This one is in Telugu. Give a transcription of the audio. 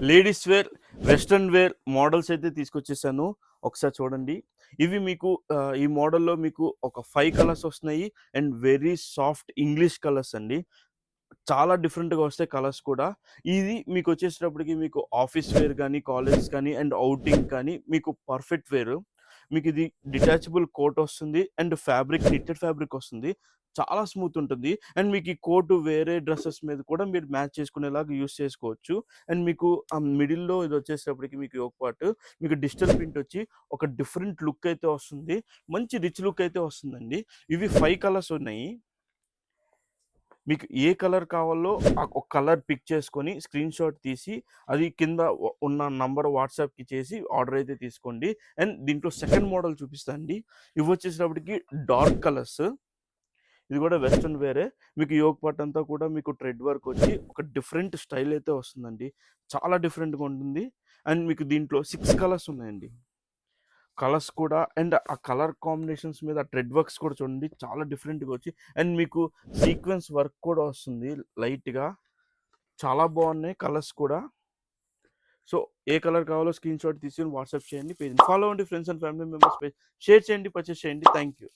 Ladies wear, western wear models అయితే తీసుకొచ్చేసాను. ఒకసారి చూడండి. ఇవి మీకు ఈ మోడల్‌లో మీకు ఒక 5 కలర్స్ వస్తున్నాయి. And very soft English colours అండి. చాలా డిఫరెంట్‌గా వస్తాయి కలర్స్ కూడా. ఇది మీకొచ్చేసేటప్పటికి మీకు ఆఫీస్ వేర్ గానీ, కాలేజ్ కానీ అండ్ ఔటింగ్ కానీ మీకు పర్ఫెక్ట్ వేరు. మీకిది డిటాచబుల్ కోట్ వస్తుంది. అండ్ ఫ్యాబ్రిక్ నిట్టెడ్ ఫ్యాబ్రిక్ వస్తుంది. చాలా స్మూత్ ఉంటుంది. అండ్ మీకు ఈ కోట్ వేరే డ్రెసెస్ మీద కూడా మీరు మ్యాచ్ చేసుకునేలాగా యూజ్ చేసుకోవచ్చు. అండ్ మీకు మిడిల్‌లో ఇదొచ్చేసేటప్పటికి మీకు యోక్ పార్ట్ మీకు డిజిటల్ ప్రింట్ వచ్చి ఒక డిఫరెంట్ లుక్ అయితే వస్తుంది. మంచి రిచ్ లుక్ అయితే వస్తుందండి. ఇవి 5 కలర్స్ ఉన్నాయి. మీకు ఏ కలర్ కావాలో ఒక కలర్ పిక్ చేసుకొని స్క్రీన్‌షాట్ తీసి అది కింద ఉన్న నంబర్ వాట్సాప్‌కి చేసి ఆర్డర్ అయితే తీసుకోండి. అండ్ దీంట్లో సెకండ్ మోడల్ చూపిస్తా అండి. ఇవొచ్చేసేటప్పటికి డార్క్ కలర్స్. ఇది కూడా వెస్టర్న్ వేరే. మీకు యోక్ పార్ట్ అంతా కూడా మీకు థ్రెడ్ వర్క్ వచ్చి ఒక డిఫరెంట్ స్టైల్ అయితే వస్తుందండి. చాలా డిఫరెంట్‌గా ఉంటుంది. అండ్ మీకు దీంట్లో 6 కలర్స్ ఉన్నాయండి. కలర్స్ కూడా అండ్ ఆ కలర్ కాంబినేషన్స్ మీద ఆ థ్రెడ్ వర్క్స్ కూడా చూడండి చాలా డిఫరెంట్‌గా వచ్చి అండ్ మీకు సీక్వెన్స్ వర్క్ కూడా వస్తుంది లైట్‌గా. చాలా బాగున్నాయి కలర్స్ కూడా. సో, ఏ కలర్ కావాలో స్క్రీన్‌షాట్ తీసుకొని వాట్సాప్ చేయండి. పేజ్‌ని ఫాలో అవ్వండి. Friends and family members page share చేయండి, పర్చేస్ చేయండి. Thank you.